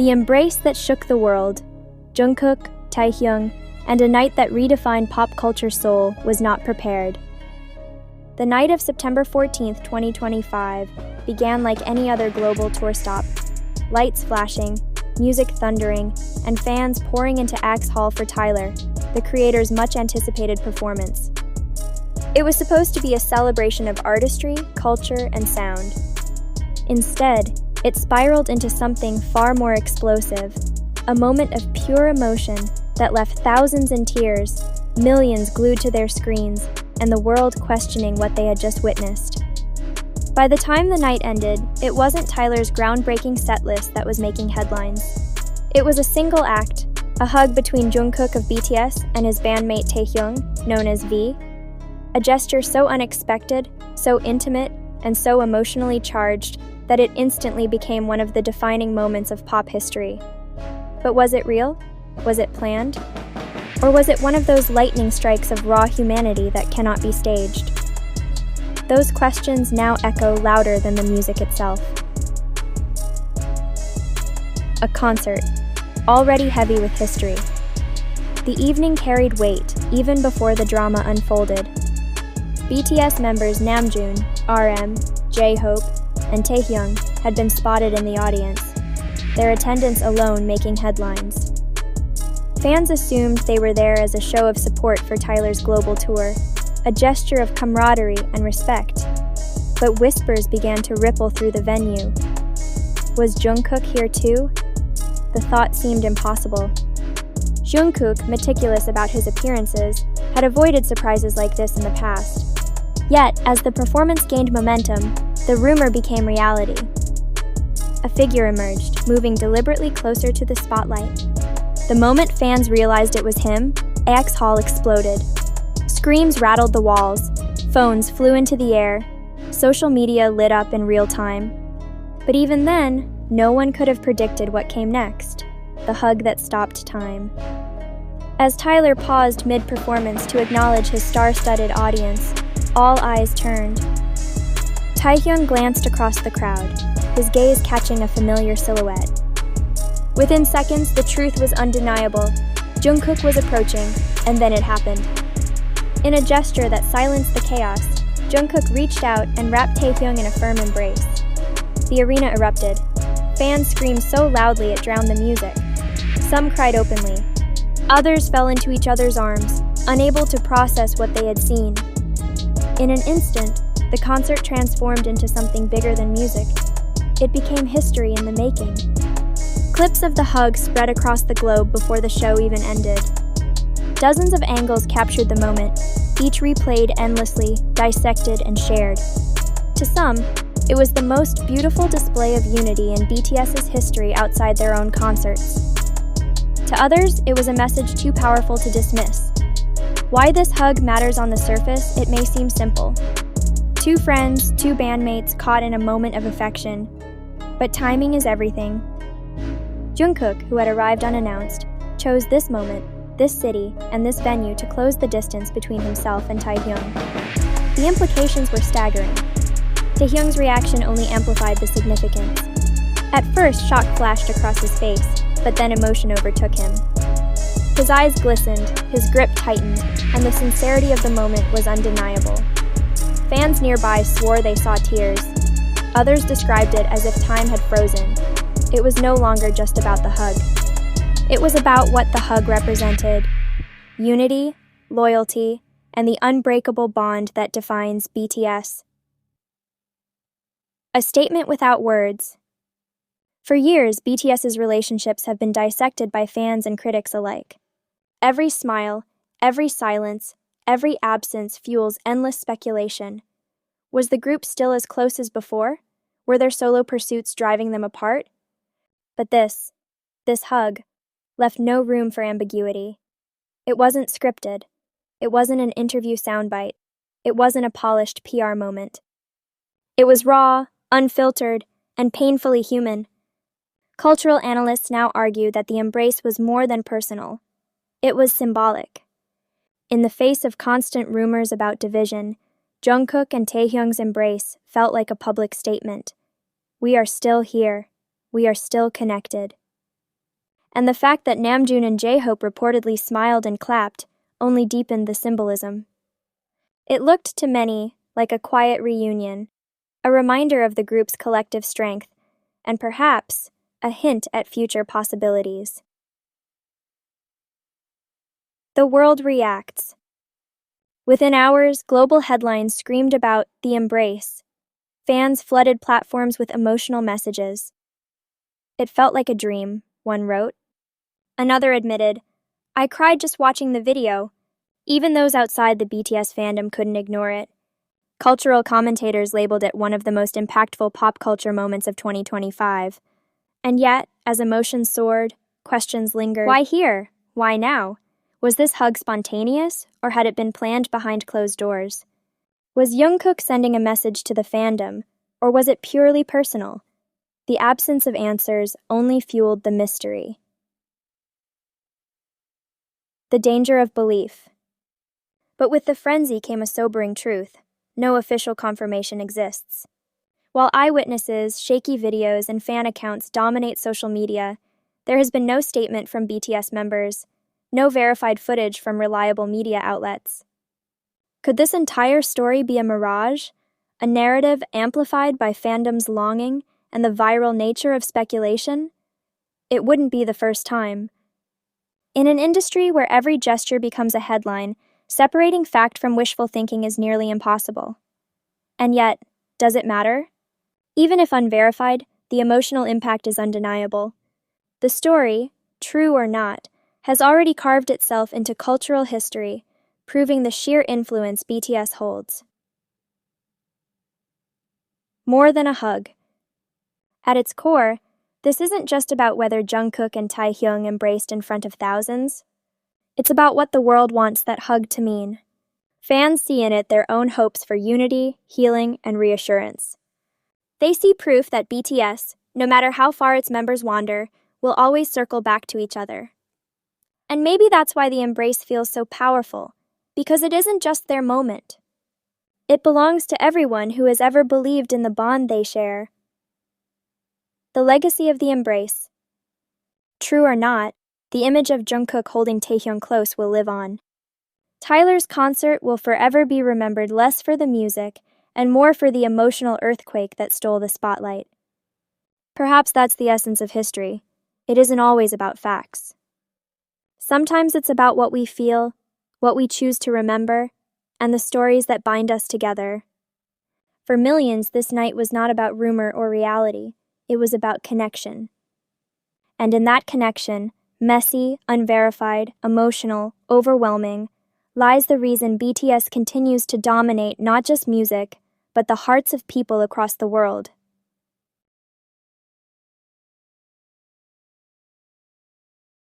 The embrace that shook the world, JungkooK, Taehyung, and a night that redefined pop culture Seoul was not prepared. The night of September 14, 2025, began like any other global tour stop. Lights flashing, music thundering, and fans pouring into Axe Hall for Tyler, the creator's much-anticipated performance. It was supposed to be a celebration of artistry, culture, and sound. Instead, it spiraled into something far more explosive, a moment of pure emotion that left thousands in tears, millions glued to their screens, and the world questioning what they had just witnessed. By the time the night ended, it wasn't Tyler's groundbreaking setlist that was making headlines. It was a single act, a hug between JungkooK of BTS and his bandmate Taehyung, known as V. A gesture so unexpected, so intimate, and so emotionally charged that it instantly became one of the defining moments of pop history. But was it real? Was it planned? Or was it one of those lightning strikes of raw humanity that cannot be staged? Those questions now echo louder than the music itself. A concert, already heavy with history. The evening carried weight even before the drama unfolded. BTS members Namjoon, RM, J-Hope, and Taehyung had been spotted in the audience, their attendance alone making headlines. Fans assumed they were there as a show of support for Tyler's global tour, a gesture of camaraderie and respect. But whispers began to ripple through the venue. Was JungkooK here too? The thought seemed impossible. JungkooK, meticulous about his appearances, had avoided surprises like this in the past. Yet, as the performance gained momentum, the rumor became reality. A figure emerged, moving deliberately closer to the spotlight. The moment fans realized it was him, Axe Hall exploded. Screams rattled the walls, phones flew into the air, social media lit up in real time. But even then, no one could have predicted what came next, the hug that stopped time. As Tyler paused mid-performance to acknowledge his star-studded audience, all eyes turned. Taehyung glanced across the crowd, his gaze catching a familiar silhouette. Within seconds, the truth was undeniable. JungkooK was approaching, and then it happened. In a gesture that silenced the chaos, JungkooK reached out and wrapped Taehyung in a firm embrace. The arena erupted. Fans screamed so loudly it drowned the music. Some cried openly. Others fell into each other's arms, unable to process what they had seen. In an instant, the concert transformed into something bigger than music. It became history in the making. Clips of the hug spread across the globe before the show even ended. Dozens of angles captured the moment, each replayed endlessly, dissected, and shared. To some, it was the most beautiful display of unity in BTS's history outside their own concerts. To others, it was a message too powerful to dismiss. Why this hug matters on the surface, it may seem simple. Two friends, two bandmates caught in a moment of affection. But timing is everything. JungkooK, who had arrived unannounced, chose this moment, this city, and this venue to close the distance between himself and Taehyung. The implications were staggering. Taehyung's reaction only amplified the significance. At first, shock flashed across his face, but then emotion overtook him. His eyes glistened, his grip tightened, and the sincerity of the moment was undeniable. Fans nearby swore they saw tears. Others described it as if time had frozen. It was no longer just about the hug. It was about what the hug represented: unity, loyalty, and the unbreakable bond that defines BTS. A statement without words. For years, BTS's relationships have been dissected by fans and critics alike. Every smile, every silence, every absence fuels endless speculation. Was the group still as close as before? Were their solo pursuits driving them apart? But this hug, left no room for ambiguity. It wasn't scripted. It wasn't an interview soundbite. It wasn't a polished PR moment. It was raw, unfiltered, and painfully human. Cultural analysts now argue that the embrace was more than personal. It was symbolic. In the face of constant rumors about division, JungkooK and Taehyung's embrace felt like a public statement. We are still here. We are still connected. and the fact that Namjoon and J-Hope reportedly smiled and clapped only deepened the symbolism. It looked to many like a quiet reunion, a reminder of the group's collective strength, and perhaps a hint at future possibilities. The world reacts. Within hours, global headlines screamed about the embrace. Fans flooded platforms with emotional messages. It felt like a dream, one wrote. Another admitted, "I cried just watching the video." Even those outside the BTS fandom couldn't ignore it. Cultural commentators labeled it one of the most impactful pop culture moments of 2025. And yet, as emotions soared, questions lingered. Why here? Why now? Was this hug spontaneous, or had it been planned behind closed doors? Was JungkooK sending a message to the fandom, or was it purely personal? The absence of answers only fueled the mystery. The danger of belief. But with the frenzy came a sobering truth. No official confirmation exists. While eyewitnesses, shaky videos, and fan accounts dominate social media, there has been no statement from BTS members, no verified footage from reliable media outlets. Could this entire story be a mirage, a narrative amplified by fandom's longing and the viral nature of speculation? It wouldn't be the first time. In an industry where every gesture becomes a headline, separating fact from wishful thinking is nearly impossible. And yet, does it matter? Even if unverified, the emotional impact is undeniable. The story, true or not, has already carved itself into cultural history, proving the sheer influence BTS holds. More than a hug. At its core, this isn't just about whether JungkooK and Taehyung embraced in front of thousands. It's about what the world wants that hug to mean. Fans see in it their own hopes for unity, healing, and reassurance. They see proof that BTS, no matter how far its members wander, will always circle back to each other. And maybe that's why the embrace feels so powerful, because it isn't just their moment. It belongs to everyone who has ever believed in the bond they share. The legacy of the embrace. True or not, the image of JungkooK holding Taehyung close will live on. Tyler's concert will forever be remembered less for the music and more for the emotional earthquake that stole the spotlight. Perhaps that's the essence of history. It isn't always about facts. Sometimes it's about what we feel, what we choose to remember, and the stories that bind us together. For millions, this night was not about rumor or reality. It was about connection. And in that connection, messy, unverified, emotional, overwhelming, lies the reason BTS continues to dominate not just music, but the hearts of people across the world.